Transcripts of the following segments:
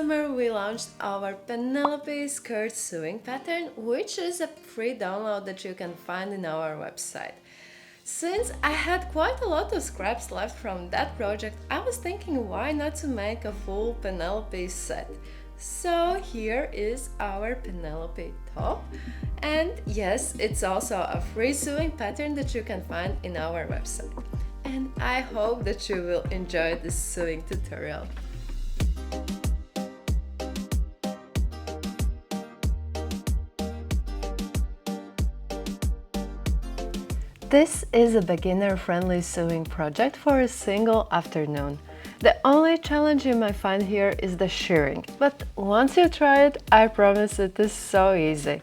summer we launched our Penelope skirt sewing pattern, which is a free download that you can find in our website. Since I had quite a lot of scraps left from that project, I was thinking why not to make a full Penelope set. So here is our Penelope top, and yes, it's also a free sewing pattern that you can find in our website. And I hope that you will enjoy this sewing tutorial. This is a beginner-friendly sewing project for a single afternoon. The only challenge you might find here is the shirring, but once you try it, I promise it is so easy.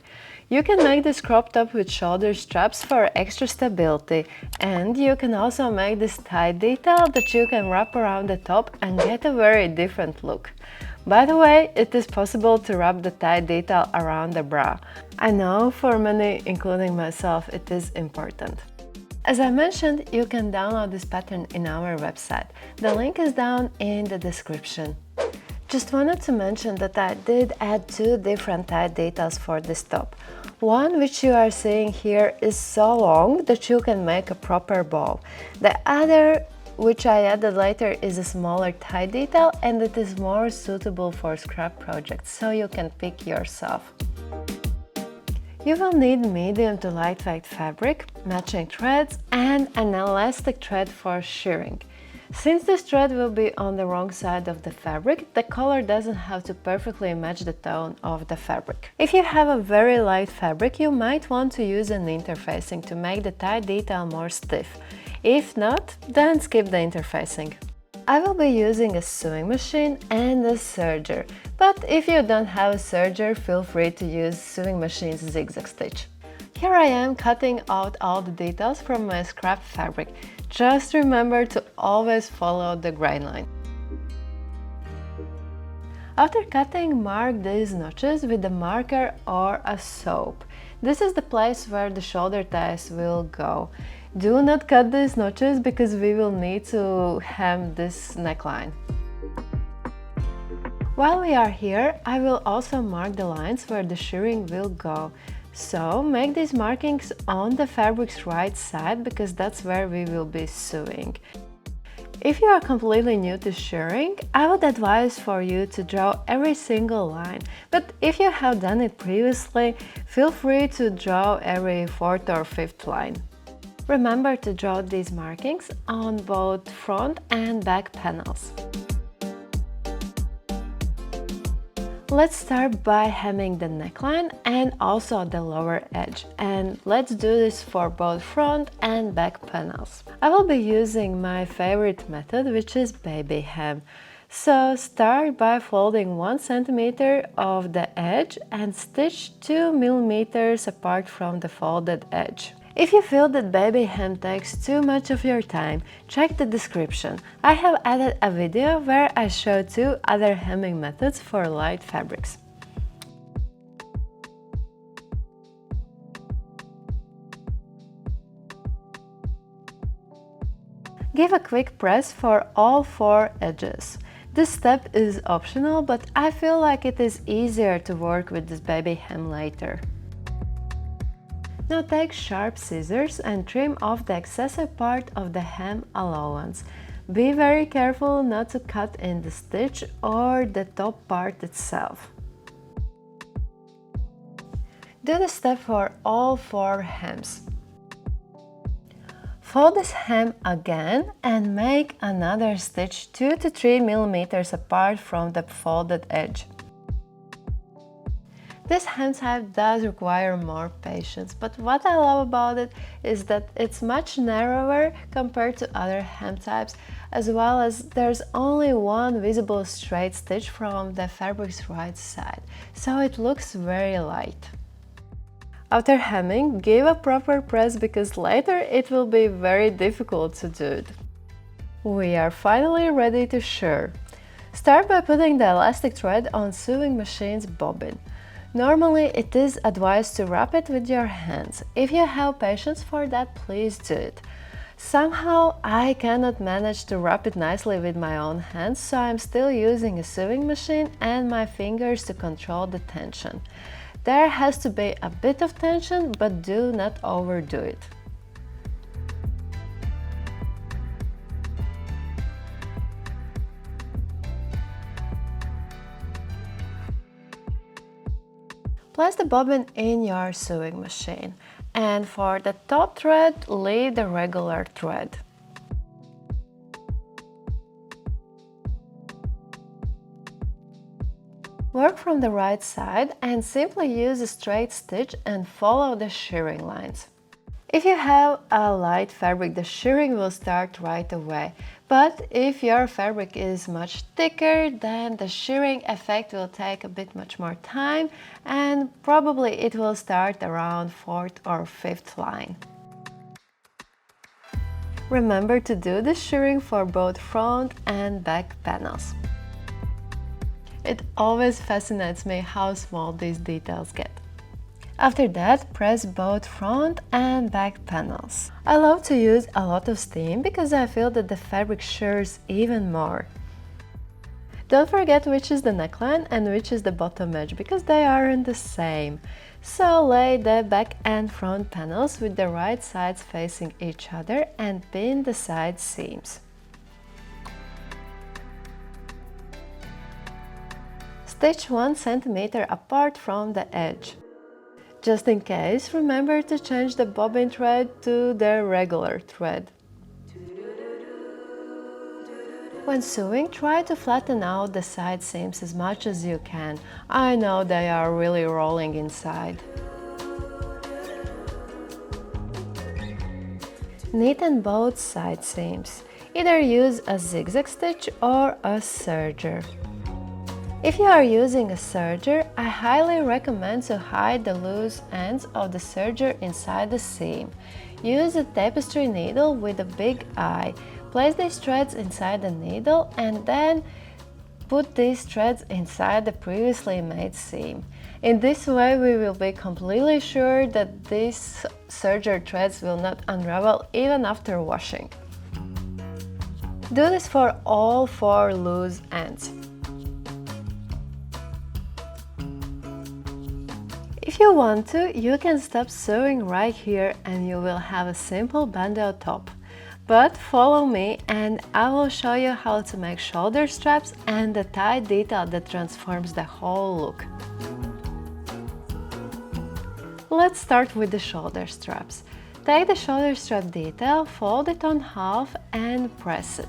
You can make this crop top with shoulder straps for extra stability, and you can also make this tie detail that you can wrap around the top and get a very different look. By the way, it is possible to wrap the tie detail around the bra. I know for many, including myself, it is important. As I mentioned, you can download this pattern in our website. The link is down in the description. Just wanted to mention that I did add two different tie details for this top. One, which you are seeing here, is so long that you can make a proper bow. The other, which I added later, is a smaller tie detail and it is more suitable for scrap projects, so you can pick yourself. You will need medium to lightweight fabric, matching threads, and an elastic thread for shirring. Since this thread will be on the wrong side of the fabric, the color doesn't have to perfectly match the tone of the fabric. If you have a very light fabric, you might want to use an interfacing to make the tie detail more stiff. If not, then skip the interfacing. I will be using a sewing machine and a serger, but if you don't have a serger, feel free to use sewing machine's zigzag stitch. Here I am cutting out all the details from my scrap fabric. Just remember to always follow the grain line. After cutting, mark these notches with a marker or a soap. This is the place where the shoulder ties will go. Do not cut these notches because we will need to hem this neckline. While we are here, I will also mark the lines where the shirring will go. So make these markings on the fabric's right side because that's where we will be sewing. If you are completely new to shirring, I would advise for you to draw every single line, but if you have done it previously, feel free to draw every fourth or fifth line. Remember to draw these markings on both front and back panels. Let's start by hemming the neckline and also the lower edge, and let's do this for both front and back panels. I will be using my favorite method, which is baby hem. So start by folding 1 cm of the edge and stitch 2 mm apart from the folded edge. If you feel that baby hem takes too much of your time, check the description. I have added a video where I show 2 other hemming methods for light fabrics. Give a quick press for all 4 edges. This step is optional, but I feel like it is easier to work with this baby hem later. Now take sharp scissors and trim off the excessive part of the hem allowance. Be very careful not to cut in the stitch or the top part itself. Do the step for all 4 hems. Fold this hem again and make another stitch 2 to 3 mm apart from the folded edge. This hem type does require more patience, but what I love about it is that it's much narrower compared to other hem types, as well as there's only one visible straight stitch from the fabric's right side, so it looks very light. After hemming, give a proper press because later it will be very difficult to do it. We are finally ready to shirr. Start by putting the elastic thread on sewing machine's bobbin. Normally, it is advised to wrap it with your hands. If you have patience for that, please do it. Somehow I cannot manage to wrap it nicely with my own hands, so I'm still using a sewing machine and my fingers to control the tension. There has to be a bit of tension, but do not overdo it. Place the bobbin in your sewing machine, and for the top thread, leave the regular thread. Work from the right side and simply use a straight stitch and follow the shirring lines. If you have a light fabric, the shirring will start right away. But if your fabric is much thicker, then the shirring effect will take a bit much more time and probably it will start around 4th or 5th line. Remember to do the shirring for both front and back panels. It always fascinates me how small these details get. After that, press both front and back panels. I love to use a lot of steam because I feel that the fabric shears even more. Don't forget which is the neckline and which is the bottom edge because they aren't the same. So lay the back and front panels with the right sides facing each other and pin the side seams. Stitch 1 cm apart from the edge. Just in case, remember to change the bobbin thread to the regular thread. When sewing, try to flatten out the side seams as much as you can. I know they are really rolling inside. Neaten both side seams. Either use a zigzag stitch or a serger. If you are using a serger, I highly recommend to hide the loose ends of the serger inside the seam. Use a tapestry needle with a big eye. Place these threads inside the needle and then put these threads inside the previously made seam. In this way we will be completely sure that these serger threads will not unravel even after washing. Do this for all 4 loose ends. If you want to, you can stop sewing right here and you will have a simple bandeau top. But follow me and I will show you how to make shoulder straps and the tie detail that transforms the whole look. Let's start with the shoulder straps. Take the shoulder strap detail, fold it on half and press it.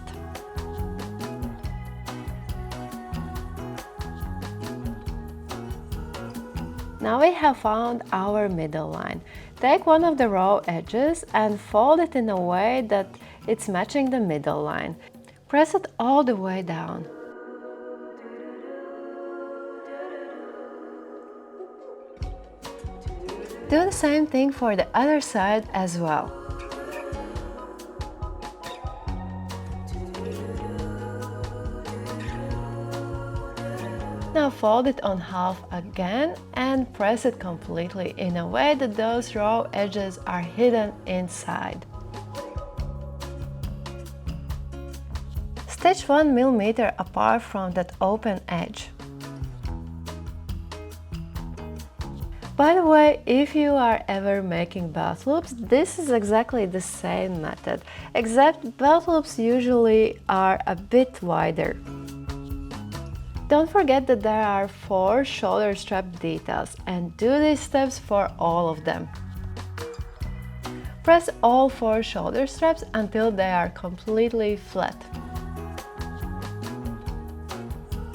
Now we have found our middle line. Take one of the raw edges and fold it in a way that it's matching the middle line. Press it all the way down. Do the same thing for the other side as well. Now fold it on half again and press it completely in a way that those raw edges are hidden inside. Stitch 1 mm apart from that open edge. By the way, if you are ever making belt loops, this is exactly the same method, except belt loops usually are a bit wider. Don't forget that there are 4 shoulder strap details and do these steps for all of them. Press all 4 shoulder straps until they are completely flat.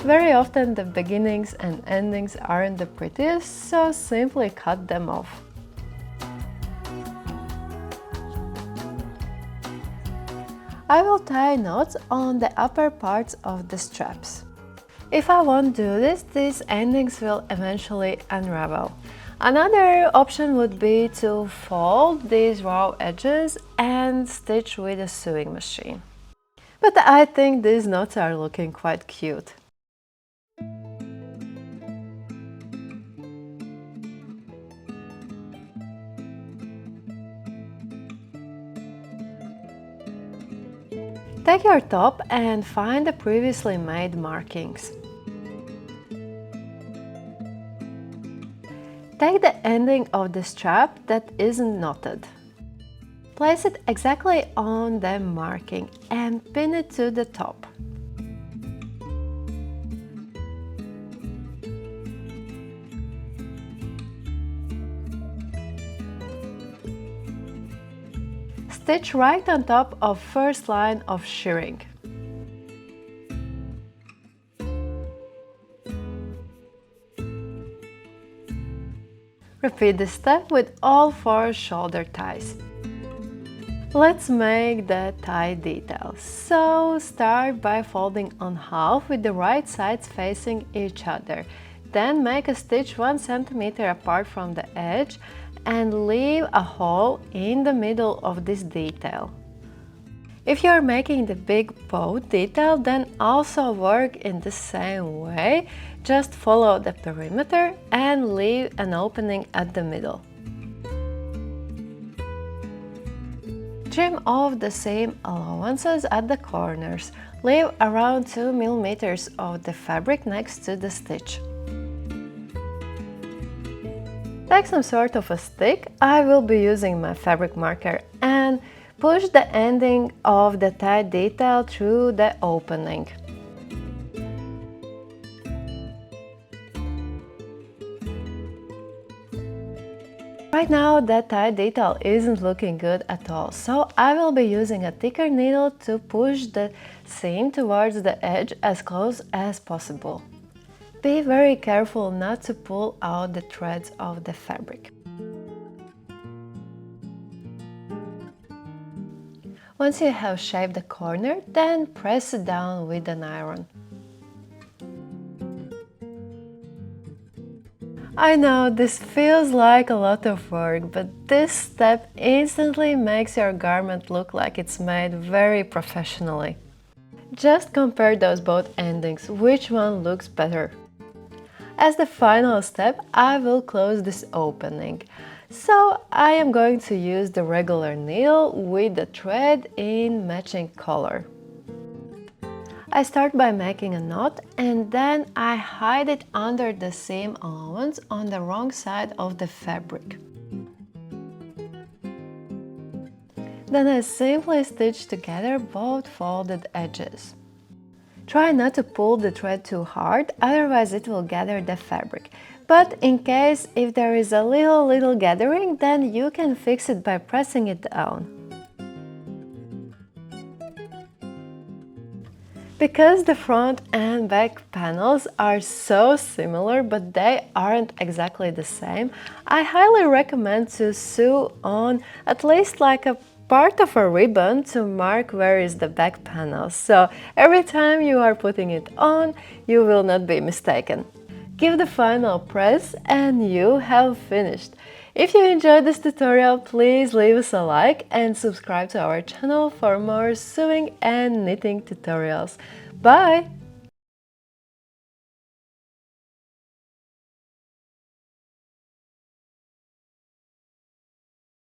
Very often the beginnings and endings aren't the prettiest, so simply cut them off. I will tie knots on the upper parts of the straps. If I won't do this, these endings will eventually unravel. Another option would be to fold these raw edges and stitch with a sewing machine. But I think these knots are looking quite cute. Take your top and find the previously made markings. Take the ending of the strap that isn't knotted. Place it exactly on the marking and pin it to the top. Stitch right on top of first line of shirring. Repeat this step with all 4 shoulder ties. Let's make the tie details. So start by folding on half with the right sides facing each other. Then make a stitch 1 cm apart from the edge and leave a hole in the middle of this detail. If you are making the big bow detail, then also work in the same way. Just follow the perimeter and leave an opening at the middle. Trim off the seam allowances at the corners. Leave around 2 mm of the fabric next to the stitch. Take some sort of a stick, I will be using my fabric marker, and push the ending of the tie detail through the opening. Right now the tie detail isn't looking good at all, so I will be using a thicker needle to push the seam towards the edge as close as possible. Be very careful not to pull out the threads of the fabric. Once you have shaped the corner, then press it down with an iron. I know this feels like a lot of work, but this step instantly makes your garment look like it's made very professionally. Just compare those both endings, which one looks better. As the final step, I will close this opening. So I am going to use the regular needle with the thread in matching color. I start by making a knot and then I hide it under the seam allowance on the wrong side of the fabric. Then I simply stitch together both folded edges. Try not to pull the thread too hard, otherwise it will gather the fabric. But in case if there is a little gathering, then you can fix it by pressing it down. Because the front and back panels are so similar but they aren't exactly the same, I highly recommend to sew on at least like a part of a ribbon to mark where is the back panel, so every time you are putting it on, you will not be mistaken. Give the final press and you have finished. If you enjoyed this tutorial, please leave us a like and subscribe to our channel for more sewing and knitting tutorials. Bye!